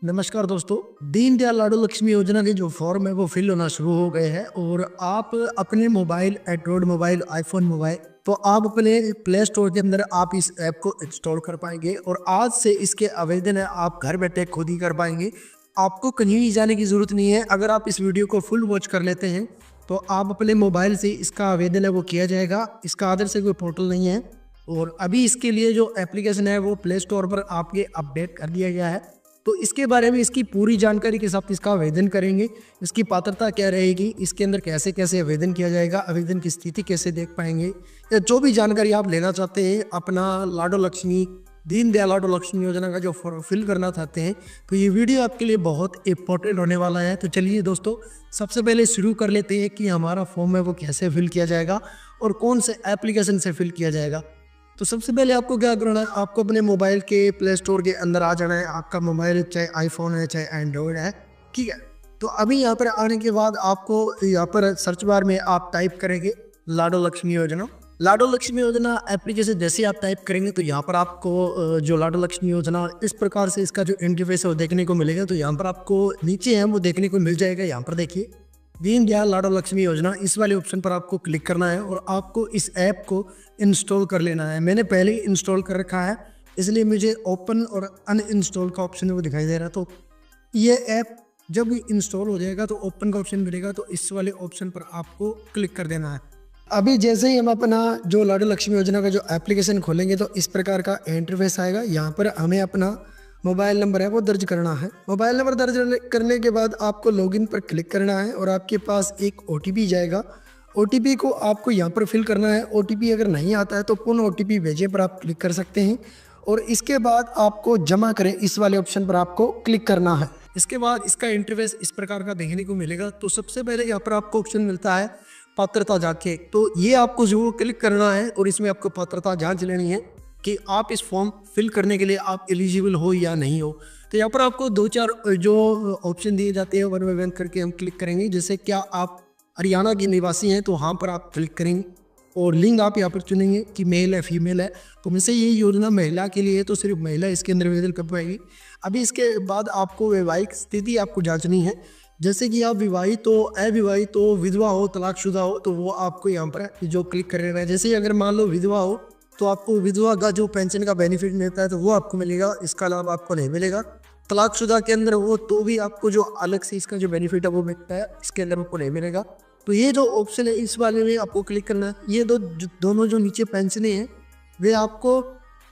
नमस्कार दोस्तों। दीनदयाल लाडो लक्ष्मी योजना के जो फॉर्म है वो फिल होना शुरू हो गए हैं और आप अपने mobile, Android mobile, iPhone mobile, तो आप अपने प्ले स्टोर के अंदर आप इस ऐप को इंस्टॉल कर पाएंगे और आज से इसके आवेदन है आप घर बैठे खुद ही कर पाएंगे। आपको कहीं भी जाने की ज़रूरत नहीं है। अगर आप इस वीडियो को फुल वॉच कर लेते हैं तो आप अपने मोबाइल से इसका आवेदन है वो किया जाएगा। इसका अदर से कोई पोर्टल नहीं है और अभी इसके लिए जो एप्लीकेशन है वो प्ले स्टोर पर आपके अपडेट कर दिया गया है। तो इसके बारे में इसकी पूरी जानकारी के साथ इसका आवेदन करेंगे। इसकी पात्रता क्या रहेगी, इसके अंदर कैसे कैसे आवेदन किया जाएगा, आवेदन की स्थिति कैसे देख पाएंगे, या जो भी जानकारी आप लेना चाहते हैं अपना लाडो लक्ष्मी, दीनदयाल लाडो लक्ष्मी योजना का जो फॉर्म फिल करना चाहते हैं, तो ये वीडियो आपके लिए बहुत इंपॉर्टेंट होने वाला है। तो चलिए दोस्तों, सबसे पहले शुरू कर लेते हैं कि हमारा फॉर्म है वो कैसे फिल किया जाएगा और कौन से एप्लीकेशन से फिल किया जाएगा। तो सबसे पहले आपको क्या करना है, आपको अपने मोबाइल के प्ले स्टोर के अंदर आ जाना है। आपका मोबाइल चाहे आईफोन है चाहे एंड्रॉयड है, ठीक है। तो अभी यहाँ पर आने के बाद आपको यहाँ पर सर्च बार में आप टाइप करेंगे लाडो लक्ष्मी योजना। लाडो लक्ष्मी योजना एप्लीकेशन जैसे आप टाइप करेंगे तो यहाँ पर आपको जो लाडो लक्ष्मी योजना इस प्रकार से इसका जो इंटरफेस है वो देखने को मिलेगा। तो यहाँ पर आपको नीचे है वो देखने को मिल जाएगा। यहाँ पर देखिए दीनदयाल लाडो लक्ष्मी योजना, इस वाले ऑप्शन पर आपको क्लिक करना है और आपको इस ऐप को इंस्टॉल कर लेना है। मैंने पहले ही इंस्टॉल कर रखा है इसलिए मुझे ओपन और अनइंस्टॉल का ऑप्शन वो दिखाई दे रहा है। तो ये ऐप जब इंस्टॉल हो जाएगा तो ओपन का ऑप्शन मिलेगा, तो इस वाले ऑप्शन पर आपको क्लिक कर देना है। अभी जैसे ही हम अपना जो लाडो लक्ष्मी योजना का जो एप्लीकेशन खोलेंगे तो इस प्रकार का इंटरफेस आएगा। यहाँ पर हमें अपना मोबाइल नंबर है वो दर्ज करना है। मोबाइल नंबर दर्ज करने के बाद आपको लॉगिन पर क्लिक करना है और आपके पास एक OTP जाएगा। OTP को आपको यहाँ पर फिल करना है। OTP अगर नहीं आता है तो पुनः OTP भेजे पर आप क्लिक कर सकते हैं और इसके बाद आपको जमा करें इस वाले ऑप्शन पर आपको क्लिक करना है। इसके बाद इसका इंटरफेस इस प्रकार का देखने को मिलेगा। तो सबसे पहले यहाँ पर आपको ऑप्शन मिलता है पात्रता जांच, तो ये आपको जरूर क्लिक करना है और इसमें आपको पात्रता जांच लेनी है कि आप इस फॉर्म फिल करने के लिए आप एलिजिबल हो या नहीं हो। तो यहाँ पर आपको 2-4 जो ऑप्शन दिए जाते हैं वन बाय वन करके हम क्लिक करेंगे। जैसे क्या आप हरियाणा के निवासी हैं तो वहाँ पर आप क्लिक करेंगे और लिंग आप यहाँ पर चुनेंगे कि मेल है फीमेल है। तो वैसे ये योजना महिला के लिए है तो सिर्फ महिला इसके अंदर आवेदन कर पाएगी। अभी इसके बाद आपको वैवाहिक स्थिति आपको जाँचनी है। जैसे कि आप विवाहित हो, अविवाहित हो, विधवा हो, तलाकशुदा हो, तो वो आपको यहाँ पर जो क्लिक कर रहे हैं। जैसे अगर मान लो विधवा हो तो आपको विधवा का जो पेंशन का बेनिफिट मिलता है तो वो आपको मिलेगा, इसका लाभ आपको नहीं मिलेगा। तलाकशुदा के अंदर हो तो भी आपको जो अलग से इसका जो बेनिफिट है वो मिलता है, इसके अंदर आपको नहीं मिलेगा। तो ये जो ऑप्शन है इस वाले में आपको क्लिक करना है। ये दोनों जो नीचे पेंशनें हैं वे आपको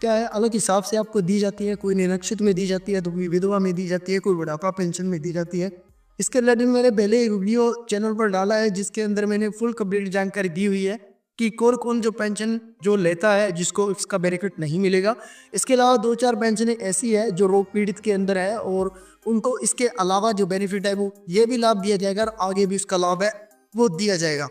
क्या है अलग हिसाब से आपको दी जाती है। कोई निरक्षित में दी जाती है तो कोई विधवा में दी जाती है, कोई बुढ़ापा पेंशन में दी जाती है। इसके रिलेटेड मैंने पहले वीडियो चैनल पर डाला है जिसके अंदर मैंने फुल कंप्लीट जानकारी दी हुई है कि कौन कौन जो पेंशन जो लेता है जिसको इसका बेनिफिट नहीं मिलेगा। इसके अलावा 2-4 पेंशनें ऐसी है जो रोग पीड़ित के अंदर है और उनको इसके अलावा जो बेनिफिट है वो ये भी लाभ दिया जाएगा और आगे भी उसका लाभ है वो दिया जाएगा।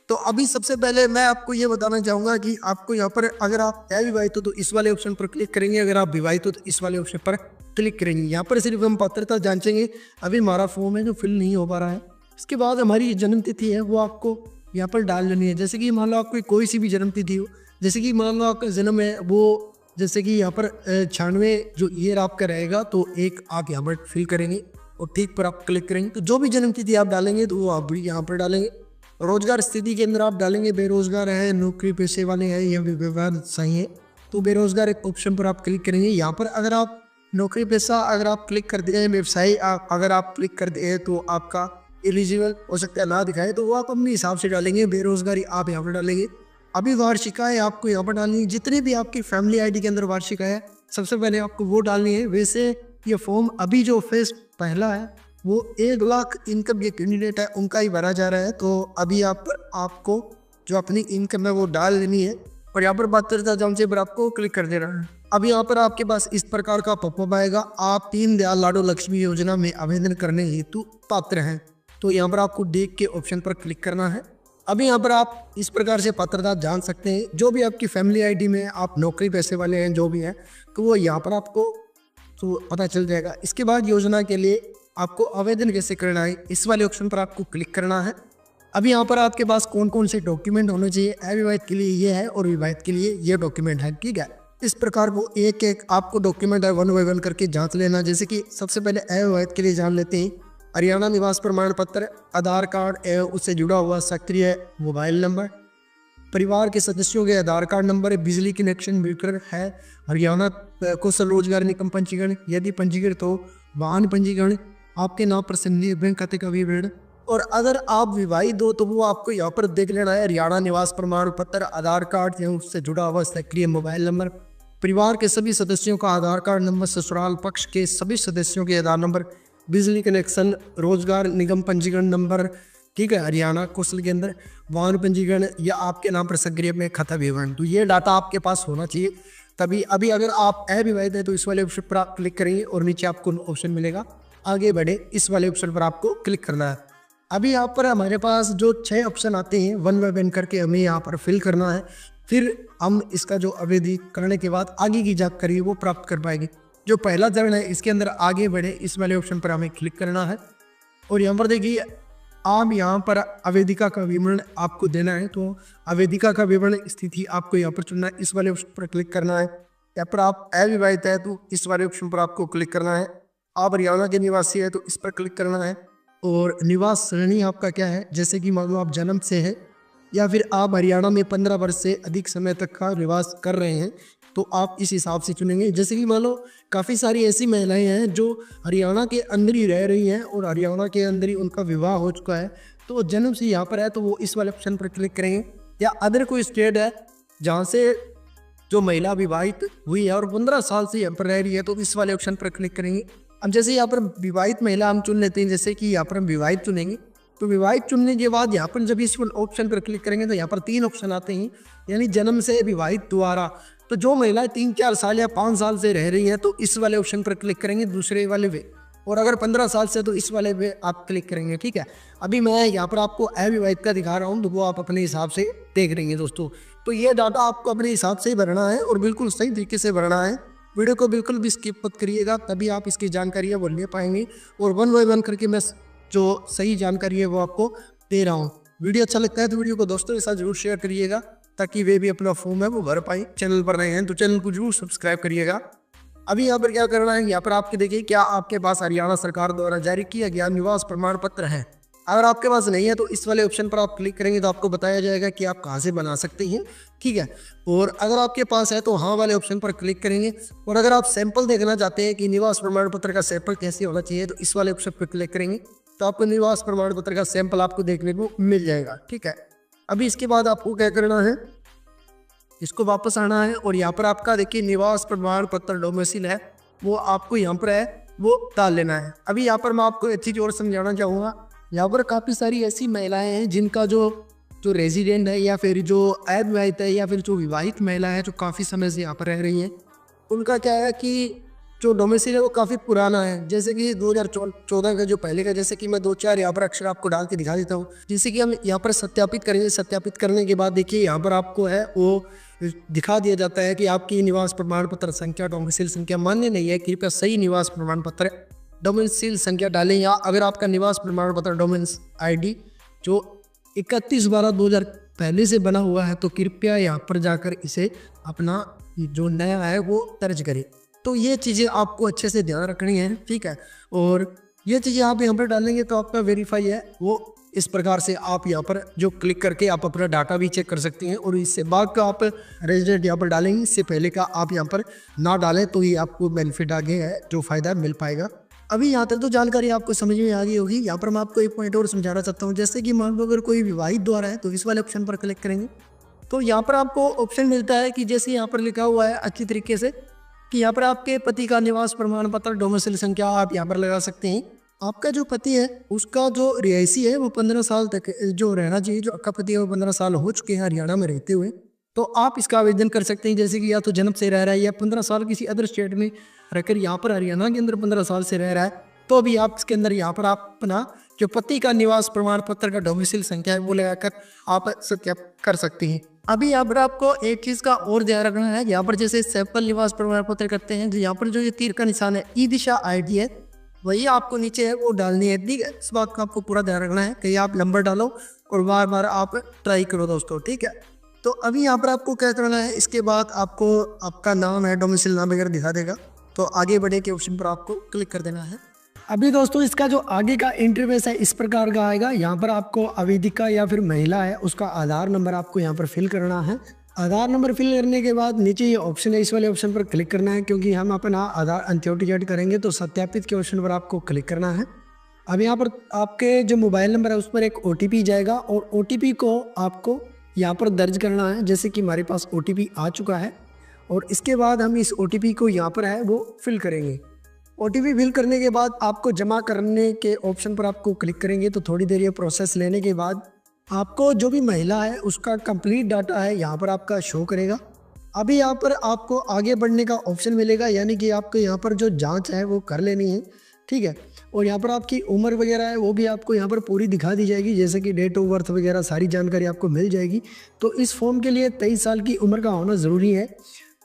तो अभी सबसे पहले मैं आपको ये बताना चाहूँगा कि आपको यहाँ पर अगर आप अविवाहित हो तो इस वाले ऑप्शन पर क्लिक करेंगे, अगर आप विवाहित हो तो इस वाले ऑप्शन पर क्लिक करेंगे। यहाँ पर सिर्फ हम पात्रता जांचेंगे। अभी हमारा फॉर्म है जो फिल नहीं हो पा रहा है। इसके बाद हमारी जन्म तिथि है वो आपको यहाँ पर डाल लेनी है। जैसे कि मान लो आपकी कोई सी भी जन्म तिथि हो, जैसे कि मान लो आपका जन्म है वो जैसे कि यहाँ पर 96 जो ईयर आपका रहेगा तो एक आप यहाँ पर फिल करेंगे और ठीक पर आप क्लिक करेंगे। तो जो भी जन्म तिथि आप डालेंगे तो वो आप भी यहाँ पर डालेंगे। रोजगार स्थिति के अंदर आप डालेंगे बेरोजगार है, नौकरी पेशे वाले हैं या व्यवसायी है तो बेरोजगार एक ऑप्शन पर आप क्लिक करेंगे। यहाँ पर अगर आप नौकरी पेशा अगर आप क्लिक कर दिए, व्यवसायी अगर आप क्लिक कर दिए तो आपका एलिजिबल हो सकता है ना दिखाए, तो वो आप अपने हिसाब से डालेंगे। बेरोजगारी आप यहाँ पर डालेंगे। अभी वार्षिकाएँ आपको यहाँ पर डालनी है, जितनी भी आपकी फैमिली ID के अंदर वार्षिका है सबसे पहले आपको वो डालनी है। वैसे ये फॉर्म अभी जो फेज पहला है वो 1 लाख इनकम के कैंडिडेट है उनका ही भरा जा रहा है। तो अभी आपको जो अपनी इनकम है वो डाल देनी है और यहाँ पर पात्रता जांच पर आपको क्लिक कर देना है। अब यहाँ पर आपके पास इस प्रकार का पॉपअप आएगा, आप दीनदयाल लाडो लक्ष्मी योजना में आवेदन करने हेतु पात्र हैं। तो यहाँ पर आपको देख के ऑप्शन पर क्लिक करना है। अभी यहाँ पर आप इस प्रकार से पात्रता जान सकते हैं। जो भी आपकी फैमिली ID में आप नौकरी पैसे वाले हैं जो भी हैं तो वो यहाँ पर आपको तो पता चल जाएगा। इसके बाद योजना के लिए आपको आवेदन कैसे करना है इस वाले ऑप्शन पर आपको क्लिक करना है। अभी यहाँ पर आपके पास कौन कौन से डॉक्यूमेंट होने चाहिए, अविवाहित के लिए ये है और विवाहित के लिए ये डॉक्यूमेंट है, ठीक है। इस प्रकार वो एक एक आपको डॉक्यूमेंट है 1 बाय 1 करके जांच लेना। जैसे कि सबसे पहले अवैध के लिए जान लेते हैं हरियाणा निवास प्रमाण पत्र, आधार कार्ड एवं उससे जुड़ा हुआ सक्रिय मोबाइल नंबर, परिवार के सदस्यों के आधार कार्ड नंबर, बिजली कनेक्शन मीटर है, हरियाणा कौशल रोजगार निगम पंजीकरण यदि पंजीकृत हो, वाहन पंजीकरण, आपके नाम पर संबंधित बैंक खाते का विवरण। और अगर आप विवाहित हो तो वो आपको यहाँ पर देख लेना है हरियाणा निवास प्रमाण पत्र, आधार कार्ड एवं उससे जुड़ा हुआ सक्रिय मोबाइल नंबर, परिवार के सभी सदस्यों का आधार कार्ड नंबर, ससुराल पक्ष के सभी सदस्यों के आधार नंबर, बिजली कनेक्शन, रोजगार निगम पंजीकरण नंबर, ठीक है, हरियाणा कौशल के अंदर, वाहन पंजीकरण या आपके नाम पर सक्रिय में खाता विवरण। तो ये डाटा आपके पास होना चाहिए तभी। अभी अगर आप अविवाहित है तो इस वाले ऑप्शन पर आप क्लिक करेंगे और नीचे आपको ऑप्शन मिलेगा आगे बढ़े, इस वाले ऑप्शन पर आपको क्लिक करना है। अभी यहाँ पर हमारे पास जो 6 ऑप्शन आते हैं 1 बाय 1 करके हमें यहाँ पर फिल करना है। फिर हम इसका जो अवधि करने के बाद आगे की जानकारी वो प्राप्त कर पाएंगे। जो पहला चरण है इसके अंदर आगे बढ़े, इस वाले ऑप्शन पर हमें क्लिक करना है। और यहाँ पर देखिए आप यहाँ पर आवेदिका का विवरण आपको देना है, तो आवेदिका का विवरण स्थिति आपको यहाँ पर चुनना है, इस वाले ऑप्शन पर क्लिक करना है। यहाँ पर आप अविवाहित है तो इस वाले ऑप्शन पर आपको क्लिक करना है। आप हरियाणा के निवासी है तो इस पर क्लिक करना है। और निवास श्रेणी आपका क्या है, जैसे कि मान लो आप जन्म से है या फिर आप हरियाणा में 15 वर्ष से अधिक समय तक का निवास कर रहे हैं तो आप इस हिसाब से चुनेंगे। जैसे कि मान लो काफ़ी सारी ऐसी महिलाएं हैं जो हरियाणा के अंदर ही रह रही हैं और हरियाणा के अंदर ही उनका विवाह हो चुका है, तो जन्म से यहाँ पर है तो वो इस वाले ऑप्शन पर क्लिक करेंगे। या अदर कोई स्टेट है जहाँ से जो महिला विवाहित हुई है और 15 साल से यहाँ पर रह रही है तो इस वाले ऑप्शन पर क्लिक करेंगे। अब जैसे यहाँ पर विवाहित महिला हम चुन लेते हैं, जैसे कि यहाँ पर हम विवाहित चुनेंगे, तो विवाहित चुनने के बाद यहाँ पर जब इस ऑप्शन पर क्लिक करेंगे तो यहाँ पर 3 ऑप्शन आते हैं, यानी जन्म से, विवाहित, द्वारा। तो जो महिलाएं 3-4 साल या 5 साल से रह रही हैं तो इस वाले ऑप्शन पर क्लिक करेंगे दूसरे वाले वे, और अगर 15 साल से तो इस वाले वे आप क्लिक करेंगे। ठीक है, अभी मैं यहाँ पर आपको अविवाहित का दिखा रहा हूँ तो वो आप अपने हिसाब से देख लेंगे दोस्तों। तो ये डाटा आपको अपने हिसाब से भरना है और बिल्कुल सही तरीके से भरना है। वीडियो को बिल्कुल भी स्किप मत करिएगा, तभी आप इसकी जानकारी वो ले पाएंगे। और 1 बाय 1 करके मैं जो सही जानकारी है वो आपको दे रहा हूँ। वीडियो अच्छा लगता है तो वीडियो को दोस्तों के साथ जरूर शेयर करिएगा ताकि वे भी अपना फॉर्म है वो भर पाए। चैनल पर नए हैं तो चैनल को जरूर सब्सक्राइब करिएगा। अभी यहाँ पर क्या करना है, यहाँ पर आपके देखिए क्या आपके पास हरियाणा सरकार द्वारा जारी किया गया निवास प्रमाण पत्र है। अगर आपके पास नहीं है तो इस वाले ऑप्शन पर आप क्लिक करेंगे तो आपको बताया जाएगा कि आप कहाँ से बना सकते हैं। ठीक है, और अगर आपके पास है तो हाँ वाले ऑप्शन पर क्लिक करेंगे। और अगर आप सैंपल देखना चाहते हैं कि निवास प्रमाण पत्र का सैंपल कैसे होना चाहिए तो इस वाले ऑप्शन पर क्लिक करेंगे तो आपको निवास प्रमाण पत्र का सैंपल आपको देखने को मिल जाएगा। ठीक है, अभी इसके बाद आपको क्या करना है, इसको वापस आना है और यहाँ पर आपका देखिए निवास प्रमाण पत्र डोमिसाइल है वो आपको यहाँ पर है वो डाल लेना है। अभी यहाँ पर मैं आपको एक चीज़ और समझाना चाहूँगा। यहाँ पर काफ़ी सारी ऐसी महिलाएं हैं जिनका जो रेजिडेंट है या फिर जो अविवाहित है या फिर जो विवाहित महिला है जो काफ़ी समय से यहाँ पर रह रही हैं, उनका क्या है कि जो डोमिसाइल है वो काफ़ी पुराना है। जैसे कि 2014 का जो पहले का, जैसे कि मैं 2-4 यहाँ पर अक्षर आपको डाल के दिखा देता हूँ। जैसे कि हम यहाँ पर सत्यापित करेंगे, सत्यापित करने के बाद देखिए यहाँ पर आपको है वो दिखा दिया जाता है कि आपकी निवास प्रमाण पत्र संख्या डोमिसाइल संख्या मान्य नहीं है, कृपया सही निवास प्रमाण पत्र डोमिसाइल संख्या डालें। या अगर आपका निवास प्रमाण पत्र डोमिसाइल ID जो 31/12/2000 पहले से बना हुआ है तो कृपया यहाँ पर जाकर इसे अपना जो नया है वो दर्ज करें। तो ये चीज़ें आपको अच्छे से ध्यान रखनी है। ठीक है, और ये चीज़ें आप यहाँ पर डालेंगे तो आपका वेरीफाई है वो इस प्रकार से आप यहाँ पर जो क्लिक करके आप अपना डाटा भी चेक कर सकते हैं। और इससे बाद का आप रेजिडेंट यहाँ पर डालेंगे, इससे पहले का आप यहाँ पर ना डालें तो ये आपको बेनिफिट आगे है जो फ़ायदा मिल पाएगा। अभी यहाँ तक तो जानकारी आपको समझ में आ गई होगी। यहाँ पर मैं आपको एक पॉइंट और समझाना चाहता हूँ। जैसे कि मान लो अगर कोई विवाहित द्वारा है तो इस वाले ऑप्शन पर क्लिक करेंगे तो यहाँ पर आपको ऑप्शन मिलता है कि जैसे यहाँ पर लिखा हुआ है अच्छी तरीके से कि यहाँ पर आपके पति का निवास प्रमाण पत्र डोमिसाइल संख्या आप यहाँ पर लगा सकते हैं। आपका जो पति है उसका जो रिहायशी है वो 15 साल तक जो रहना चाहिए, जो आपका पति है वो 15 साल हो चुके हैं हरियाणा में रहते हुए, तो आप इसका आवेदन कर सकते हैं। जैसे कि या तो जन्म से रह रहा है या 15 साल किसी अदर स्टेट में रहकर यहाँ पर हरियाणा के अंदर 15 साल से रह रहा है तो अभी आप इसके अंदर यहाँ पर आप अपना जो पति का निवास प्रमाण पत्र का डोमिसाइल संख्या है वो लगाकर आप सत्यापित कर सकते हैं। अभी यहाँ पर आपको एक चीज़ का और ध्यान रखना है। यहाँ पर जैसे सैंपल निवास प्रमाण पत्र करते हैं तो यहाँ पर जो ये तीर का निशान है ई दिशा ID है वही आपको नीचे है वो डालनी है। ठीक है, इस बात का आपको पूरा ध्यान रखना है कि आप नंबर डालो और बार बार आप ट्राई करो दोस्तों। ठीक है, तो अभी यहाँ पर आपको क्या करना है, इसके बाद आपको आपका नाम है, डोमिसाइल नाम वगैरह दिखा देगा, तो आगे बढ़े के ऑप्शन पर आपको क्लिक कर देना है। अभी दोस्तों इसका जो आगे का इंटरफेस है इस प्रकार का आएगा। यहाँ पर आपको अवेदिका या फिर महिला है उसका आधार नंबर आपको यहाँ पर फिल करना है। आधार नंबर फिल करने के बाद नीचे ये ऑप्शन है, इस वाले ऑप्शन पर क्लिक करना है, क्योंकि हम अपना आधार अथेंटिकेट करेंगे तो सत्यापित के ऑप्शन पर आपको क्लिक करना है। अब यहाँ पर आपके जो मोबाइल नंबर है उस पर एक OTP जाएगा और OTP को आपको यहाँ पर दर्ज करना है। जैसे कि हमारे पास OTP आ चुका है और इसके बाद हम इस OTP को यहाँ पर है वो फिल करेंगे। OTP फिल करने के बाद आपको जमा करने के ऑप्शन पर आपको क्लिक करेंगे तो थोड़ी देर ये प्रोसेस लेने के बाद आपको जो भी महिला है उसका कंप्लीट डाटा है यहाँ पर आपका शो करेगा। अभी यहाँ पर आपको आगे बढ़ने का ऑप्शन मिलेगा, यानी कि आपको यहाँ पर जो जांच है वो कर लेनी है, ठीक है। और यहाँ पर आपकी उम्र वगैरह है वो भी आपको यहाँ पर पूरी दिखा दी जाएगी, जैसे कि डेट ऑफ बर्थ वगैरह सारी जानकारी आपको मिल जाएगी। तो इस फॉर्म के लिए 23 साल की उम्र का होना ज़रूरी है,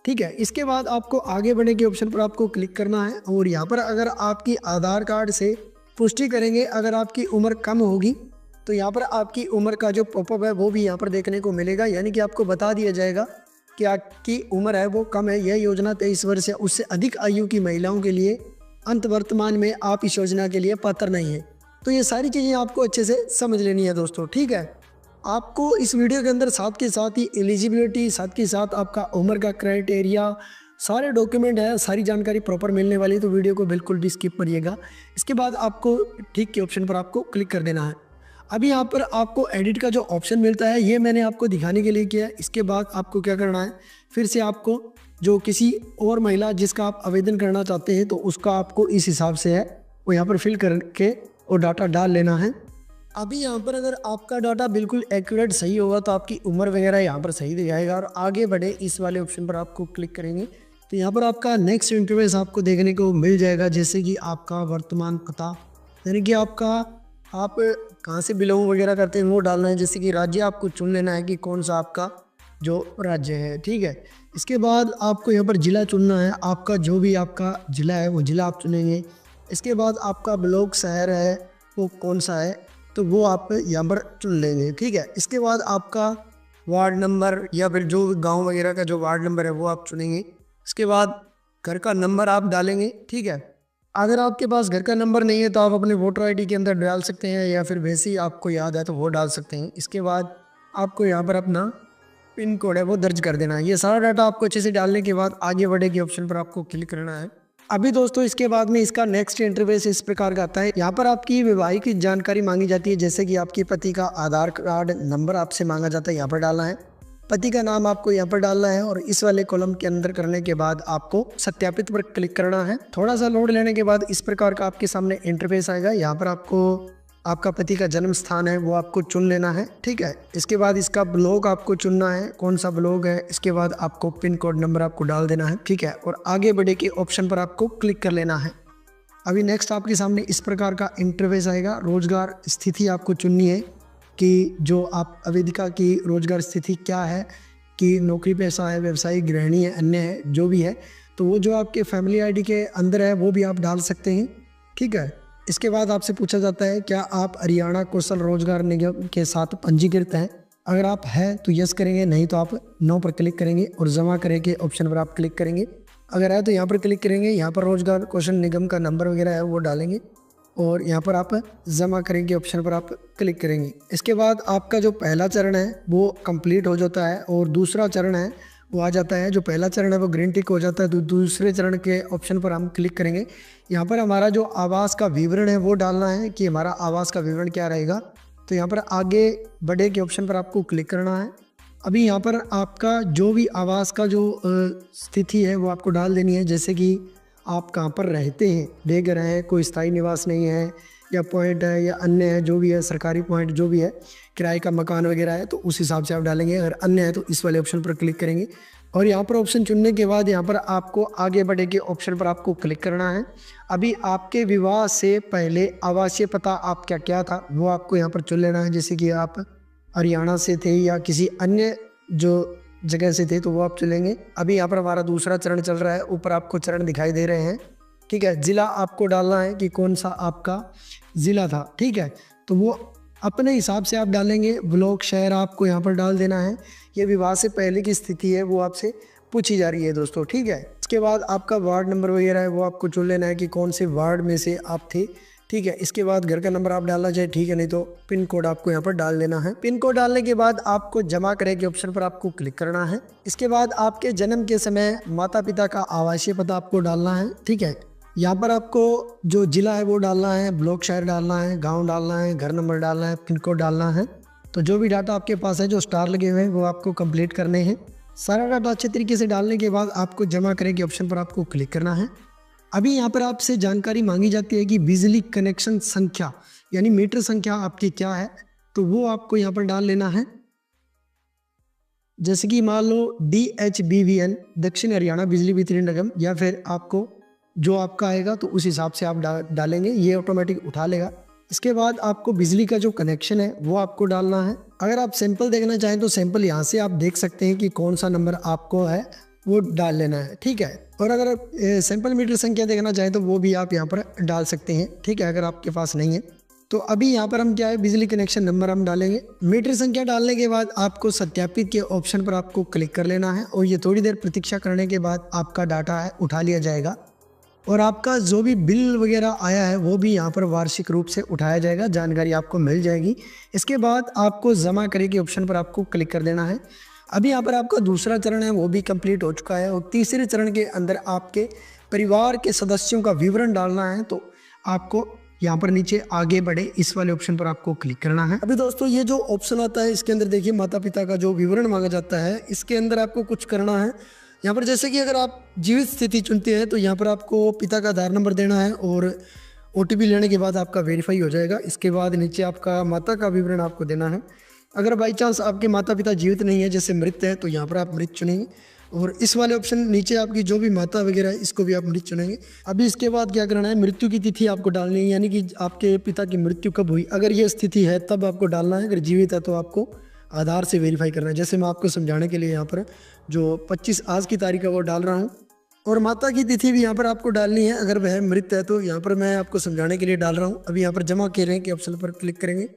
ठीक है। इसके बाद आपको आगे बढ़ने के ऑप्शन पर आपको क्लिक करना है और यहाँ पर अगर आपकी आधार कार्ड से पुष्टि करेंगे, अगर आपकी उम्र कम होगी तो यहाँ पर आपकी उम्र का जो पॉपअप है वो भी यहाँ पर देखने को मिलेगा, यानी कि आपको बता दिया जाएगा कि आपकी उम्र है वो कम है। यह योजना 23 वर्ष या उससे अधिक आयु की महिलाओं के लिए अंत वर्तमान में आप इस योजना के लिए पात्र नहीं है। तो ये सारी चीज़ें आपको अच्छे से समझ लेनी है दोस्तों, ठीक है। आपको इस वीडियो के अंदर साथ के साथ ही एलिजिबिलिटी, साथ के साथ आपका उम्र का क्राइटेरिया, सारे डॉक्यूमेंट है, सारी जानकारी प्रॉपर मिलने वाली है, तो वीडियो को बिल्कुल भी स्किप करिएगा। इसके बाद आपको ठीक के ऑप्शन पर आपको क्लिक कर देना है। अभी यहाँ पर आपको एडिट का जो ऑप्शन मिलता है ये मैंने आपको दिखाने के लिए किया है। इसके बाद आपको क्या करना है, फिर से आपको जो किसी और महिला जिसका आप आवेदन करना चाहते हैं तो उसका आपको इस हिसाब से है वो यहाँ पर फिल करके और डाटा डाल लेना है। अभी यहाँ पर अगर आपका डाटा बिल्कुल एक्यूरेट सही होगा तो आपकी उम्र वगैरह यहाँ पर सही दिखाएगा। और आगे बढ़े इस वाले ऑप्शन पर आपको क्लिक करेंगे तो यहाँ पर आपका नेक्स्ट इंटरफेस आपको देखने को मिल जाएगा, जैसे कि आपका वर्तमान पता, यानी कि आप कहाँ से बिलोंग वगैरह करते हैं वो डालना है। जैसे कि राज्य आपको चुन लेना है कि कौन सा आपका जो राज्य है, ठीक है। इसके बाद आपको यहाँ पर ज़िला चुनना है, आपका जो भी आपका ज़िला है वो ज़िला आप चुनेंगे। इसके बाद आपका ब्लॉक शहर है वो कौन सा है तो वो आप यहाँ पर चुन लेंगे, ठीक है। इसके बाद आपका वार्ड नंबर या फिर जो गांव वगैरह का जो वार्ड नंबर है वो आप चुनेंगे। इसके बाद घर का नंबर आप डालेंगे, ठीक है। अगर आपके पास घर का नंबर नहीं है तो आप अपने वोटर ID के अंदर डाल सकते हैं या फिर वैसे ही आपको याद है तो वो डाल सकते हैं। इसके बाद आपको यहाँ पर अपना पिन कोड है वो दर्ज कर देना है। ये सारा डाटा आपको अच्छे से डालने के बाद आगे बढ़े के ऑप्शन पर आपको क्लिक करना है। अभी दोस्तों इसके बाद में इसका नेक्स्ट इंटरफेस इस प्रकार का आता है। यहाँ पर आपकी वैवाहिक जानकारी मांगी जाती है, जैसे कि आपके पति का आधार कार्ड नंबर आपसे मांगा जाता है, यहाँ पर डालना है। पति का नाम आपको यहाँ पर डालना है और इस वाले कॉलम के अंदर करने के बाद आपको सत्यापित पर क्लिक करना है। थोड़ा सा लोड लेने के बाद इस प्रकार का आपके सामने इंटरफेस आएगा। यहाँ पर आपको आपका पति का जन्म स्थान है वो आपको चुन लेना है, ठीक है। इसके बाद इसका ब्लॉक आपको चुनना है, कौन सा ब्लॉक है। इसके बाद आपको पिन कोड नंबर आपको डाल देना है, ठीक है। और आगे बढ़े के ऑप्शन पर आपको क्लिक कर लेना है। अभी नेक्स्ट आपके सामने इस प्रकार का इंटरफेस आएगा। रोजगार स्थिति आपको चुननी है कि जो आप अवेदिका की रोजगार स्थिति क्या है, कि नौकरी पेशा है, व्यवसायिक, गृहिणी है, अन्य है, जो भी है। तो वो जो आपके फैमिली ID के अंदर है वो भी आप डाल सकते हैं, ठीक है। इसके बाद आपसे पूछा जाता है क्या आप हरियाणा कौशल रोजगार निगम के साथ पंजीकृत हैं। अगर आप हैं तो यस करेंगे, नहीं तो आप नो पर क्लिक करेंगे और जमा करें के ऑप्शन पर आप क्लिक करेंगे। अगर है तो यहाँ पर क्लिक करेंगे, यहाँ पर रोजगार कौशल निगम का नंबर वगैरह है वो डालेंगे और यहाँ पर आप जमा करेंगे ऑप्शन पर आप क्लिक करेंगे। इसके बाद आपका जो पहला चरण है वो कंप्लीट हो जाता है और दूसरा चरण है वो आ जाता है। जो पहला चरण है वो ग्रीन टिक हो जाता है, तो दूसरे चरण के ऑप्शन पर हम क्लिक करेंगे। यहाँ पर हमारा जो आवास का विवरण है वो डालना है कि हमारा आवास का विवरण क्या रहेगा। तो यहाँ पर आगे बढ़े के ऑप्शन पर आपको क्लिक करना है। अभी यहाँ पर आपका जो भी आवास का जो स्थिति है वो आपको डाल देनी है, जैसे कि आप कहाँ पर रहते हैं, बेघर हैं, कोई स्थायी निवास नहीं है, या पॉइंट है या अन्य है, जो भी है सरकारी पॉइंट जो भी है, किराए का मकान वगैरह है, तो उस हिसाब से आप डालेंगे। अगर अन्य है तो इस वाले ऑप्शन पर क्लिक करेंगे और यहाँ पर ऑप्शन चुनने के बाद यहाँ पर आपको आगे बढ़े के ऑप्शन पर आपको क्लिक करना है। अभी आपके विवाह से पहले आवासीय पता आपका क्या था वो आपको यहाँ पर चुन लेना है, जैसे कि आप हरियाणा से थे या किसी अन्य जो जगह से थे तो वो आप चलेंगे। अभी यहाँ पर हमारा दूसरा चरण चल रहा है, ऊपर आपको चरण दिखाई दे रहे हैं, ठीक है। ज़िला आपको डालना है कि कौन सा आपका ज़िला था, ठीक है, तो वो अपने हिसाब से आप डालेंगे। ब्लॉक, शहर आपको यहाँ पर डाल देना है। ये विवाह से पहले की स्थिति है वो आपसे पूछी जा रही है दोस्तों, ठीक है। इसके बाद आपका वार्ड नंबर वगैरह है वो आपको चुन लेना है कि कौन से वार्ड में से आप थे, ठीक है। इसके बाद घर का नंबर आप डालना चाहे, ठीक है, नहीं तो पिन कोड आपको यहाँ पर डाल देना है। पिन कोड डालने के बाद आपको जमा करें के ऑप्शन पर आपको क्लिक करना है। इसके बाद आपके जन्म के समय माता पिता का आवासीय पता आपको डालना है, ठीक है। यहाँ पर आपको जो जिला है वो डालना है, ब्लॉक शहर डालना है, गाँव डालना है, घर नंबर डालना है, पिन कोड डालना है। तो जो भी डाटा आपके पास है, जो स्टार लगे हुए हैं, वो आपको कंप्लीट करने हैं। सारा डाटा अच्छे तरीके से डालने के बाद आपको जमा करें के ऑप्शन पर आपको क्लिक करना है। अभी यहाँ पर आपसे जानकारी मांगी जाती है कि बिजली कनेक्शन संख्या यानी मीटर संख्या आपकी क्या है, तो वो आपको यहाँ पर डाल लेना है। जैसे कि मान लो DHBVL दक्षिण हरियाणा बिजली वितरण निगम, या फिर आपको जो आपका आएगा तो उस हिसाब से आप डालेंगे, ये ऑटोमेटिक उठा लेगा। इसके बाद आपको बिजली का जो कनेक्शन है वो आपको डालना है। अगर आप सैंपल देखना चाहें तो सैंपल यहाँ से आप देख सकते हैं कि कौन सा नंबर आपको है वो डाल लेना है, ठीक है। और अगर आप सैंपल मीटर संख्या देखना चाहें तो वो भी आप यहाँ पर डाल सकते हैं, ठीक है, अगर आपके पास नहीं है तो। अभी यहाँ पर हम क्या है, बिजली कनेक्शन नंबर हम डालेंगे। मीटर संख्या डालने के बाद आपको सत्यापित के ऑप्शन पर आपको क्लिक कर लेना है और ये थोड़ी देर प्रतीक्षा करने के बाद आपका डाटा है उठा लिया जाएगा और आपका जो भी बिल वगैरह आया है वो भी यहाँ पर वार्षिक रूप से उठाया जाएगा, जानकारी आपको मिल जाएगी। इसके बाद आपको जमा करें के ऑप्शन पर आपको क्लिक कर देना है। अभी यहाँ पर आपका दूसरा चरण है वो भी कंप्लीट हो चुका है और तीसरे चरण के अंदर आपके परिवार के सदस्यों का विवरण डालना है। तो आपको यहाँ पर नीचे आगे बढ़े इस वाले ऑप्शन पर आपको क्लिक करना है। अभी दोस्तों ये जो ऑप्शन आता है इसके अंदर देखिए माता पिता का जो विवरण मांगा जाता है, इसके अंदर आपको कुछ करना है। यहाँ पर जैसे कि अगर आप जीवित स्थिति चुनते हैं तो यहाँ पर आपको पिता का आधार नंबर देना है और OTP लेने के बाद आपका वेरीफाई हो जाएगा। इसके बाद नीचे आपका माता का विवरण आपको देना है। अगर बाई चांस आपके माता पिता जीवित नहीं है, जैसे मृत है, तो यहाँ पर आप मृत चुनेंगे और इस वाले ऑप्शन नीचे आपकी जो भी माता वगैरह है इसको भी आप मृत चुनेंगे। अभी इसके बाद क्या करना है, मृत्यु की तिथि आपको डालनी है, यानी कि आपके पिता की मृत्यु कब हुई, अगर ये स्थिति है तब आपको डालना है। अगर जीवित है तो आपको आधार से वेरीफाई करना है। जैसे मैं आपको समझाने के लिए यहाँ पर जो 25 आज की तारीख है वो डाल रहा हूँ और माता की तिथि भी यहाँ पर आपको डालनी है। अगर वह मृत है तो यहाँ पर मैं आपको समझाने के लिए डाल रहा हूँ। अभी यहाँ पर जमा करें के ऑप्शन पर क्लिक करेंगे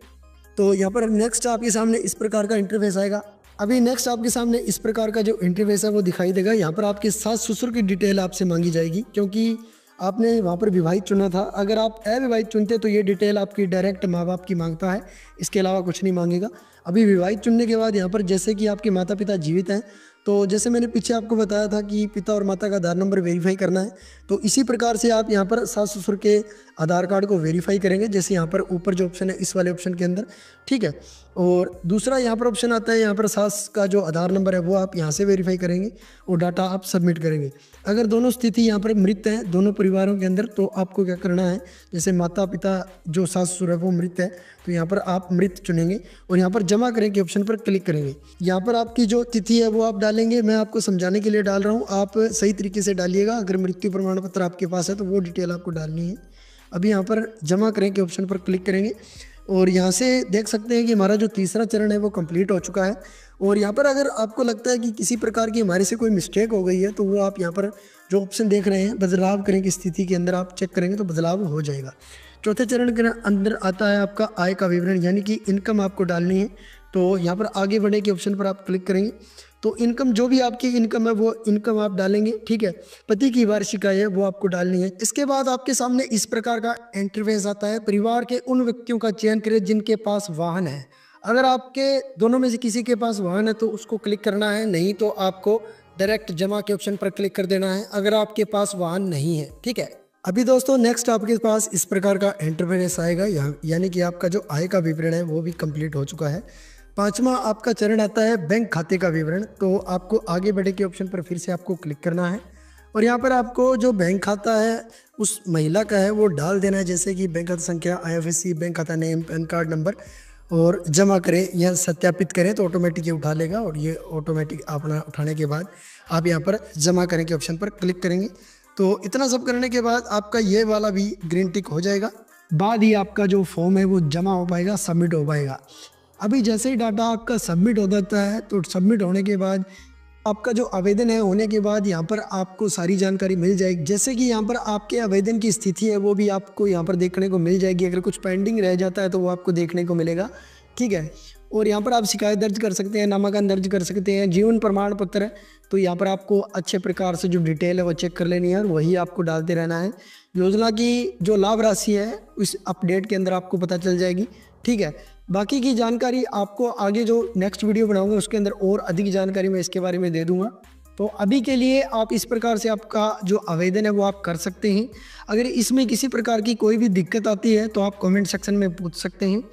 तो यहाँ पर नेक्स्ट आपके सामने इस प्रकार का इंटरफेस आएगा। अभी नेक्स्ट आपके सामने इस प्रकार का जो इंटरफेस है वो दिखाई देगा। यहाँ पर आपके सास ससुर की डिटेल आपसे मांगी जाएगी क्योंकि आपने वहाँ पर विवाहित चुना था। अगर आप अविवाहित चुनते तो ये डिटेल आपकी डायरेक्ट माँ बाप की मांगता है, इसके अलावा कुछ नहीं मांगेगा। अभी विवाहित चुनने के बाद यहाँ पर जैसे कि आपके माता पिता जीवित हैं तो जैसे मैंने पीछे आपको बताया था कि पिता और माता का आधार नंबर वेरीफाई करना है, तो इसी प्रकार से आप यहाँ पर सास ससुर के आधार कार्ड को वेरीफाई करेंगे, जैसे यहाँ पर ऊपर जो ऑप्शन है इस वाले ऑप्शन के अंदर, ठीक है। और दूसरा यहाँ पर ऑप्शन आता है, यहाँ पर सास का जो आधार नंबर है वो आप यहाँ से वेरीफाई करेंगे और डाटा आप सबमिट करेंगे। अगर दोनों स्थिति यहाँ पर मृत हैं दोनों परिवारों के अंदर तो आपको क्या करना है, जैसे माता पिता जो सास ससुर है वो मृत है तो यहाँ पर आप मृत चुनेंगे और यहाँ पर जमा करें के ऑप्शन पर क्लिक करेंगे। यहाँ पर आपकी जो तिथि है वो आप डालेंगे, मैं आपको समझाने के लिए डाल रहा हूँ, आप सही तरीके से डालिएगा। अगर मृत्यु प्रमाण पत्र आपके पास है तो वो डिटेल आपको डालनी है। अभी यहाँ पर जमा करें के ऑप्शन पर क्लिक करेंगे और यहाँ से देख सकते हैं कि हमारा जो तीसरा चरण है वो कंप्लीट हो चुका है। और यहाँ पर अगर आपको लगता है कि किसी प्रकार की हमारे से कोई मिस्टेक हो गई है तो वो आप यहाँ पर जो ऑप्शन देख रहे हैं बदलाव करें की स्थिति के अंदर आप चेक करेंगे तो बदलाव हो जाएगा। चौथे चरण के अंदर आता है आपका आय का विवरण, यानी कि इनकम आपको डालनी है। तो यहाँ पर आगे बढ़े के ऑप्शन पर आप क्लिक करेंगे तो इनकम जो भी आपकी इनकम है वो इनकम आप डालेंगे, ठीक है। पति की वार्षिक आय है वो आपको डालनी है। इसके बाद आपके सामने इस प्रकार का इंटरफेस आता है, परिवार के उन व्यक्तियों का चयन करें जिनके पास वाहन है। अगर आपके दोनों में से किसी के पास वाहन है तो उसको क्लिक करना है, नहीं तो आपको डायरेक्ट जमा के ऑप्शन पर क्लिक कर देना है अगर आपके पास वाहन नहीं है, ठीक है। अभी दोस्तों नेक्स्ट आपके पास इस प्रकार का इंटरफेस आएगा, यानी कि आपका जो आय का विवरण है वो भी कंप्लीट हो चुका है। पांचवा आपका चरण आता है बैंक खाते का विवरण। तो आपको आगे बढ़े के ऑप्शन पर फिर से आपको क्लिक करना है और यहाँ पर आपको जो बैंक खाता है उस महिला का है वो डाल देना है, जैसे कि बैंक खाता संख्या, IFSC, बैंक खाता नेम, पैन कार्ड नंबर, और जमा करें या सत्यापित करें तो ऑटोमेटिक ये उठा लेगा। और ये ऑटोमेटिक अपना उठाने के बाद आप यहाँ पर जमा करें के ऑप्शन पर क्लिक करेंगे। तो इतना सब करने के बाद आपका ये वाला भी ग्रीन टिक हो जाएगा, बाद ही आपका जो फॉर्म है वो जमा हो पाएगा, सबमिट हो पाएगा। अभी जैसे ही डाटा आपका सबमिट हो जाता है तो सबमिट होने के बाद आपका जो आवेदन है होने के बाद यहाँ पर आपको सारी जानकारी मिल जाएगी, जैसे कि यहाँ पर आपके आवेदन की स्थिति है वो भी आपको यहाँ पर देखने को मिल जाएगी। अगर कुछ पेंडिंग रह जाता है तो वो आपको देखने को मिलेगा, ठीक है। और यहाँ पर आप शिकायत दर्ज कर सकते हैं, नामांकन दर्ज कर सकते हैं। जीवन प्रमाण पत्र है तो यहाँ पर आपको अच्छे प्रकार से जो डिटेल है वो चेक कर लेनी है और वही आपको डालते रहना है। योजना की जो लाभ राशि है उस अपडेट के अंदर आपको पता चल जाएगी, ठीक है। बाकी की जानकारी आपको आगे जो नेक्स्ट वीडियो बनाऊंगा उसके अंदर और अधिक जानकारी मैं इसके बारे में दे दूंगा। तो अभी के लिए आप इस प्रकार से आपका जो आवेदन है वो आप कर सकते हैं। अगर इसमें किसी प्रकार की कोई भी दिक्कत आती है तो आप कमेंट सेक्शन में पूछ सकते हैं।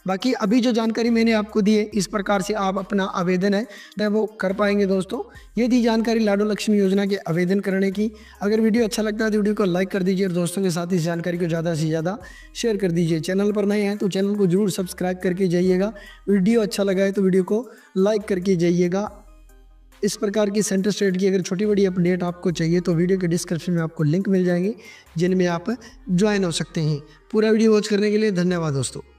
बाकी अभी जो जानकारी मैंने आपको दी है इस प्रकार से आप अपना आवेदन है वो कर पाएंगे दोस्तों। ये थी जानकारी लाडो लक्ष्मी योजना के आवेदन करने की। अगर वीडियो अच्छा लगता है तो वीडियो को लाइक कर दीजिए और दोस्तों के साथ इस जानकारी को ज़्यादा से ज़्यादा शेयर कर दीजिए। चैनल पर नए हैं तो चैनल को जरूर सब्सक्राइब करके जाइएगा। वीडियो अच्छा लगा है तो वीडियो को लाइक करके जाइएगा। इस प्रकार की सेंटर स्टेट की अगर छोटी बड़ी अपडेट आपको चाहिए तो वीडियो के डिस्क्रिप्शन में आपको लिंक मिल जाएंगे जिनमें आप ज्वाइन हो सकते हैं। पूरा वीडियो वॉच करने के लिए धन्यवाद दोस्तों।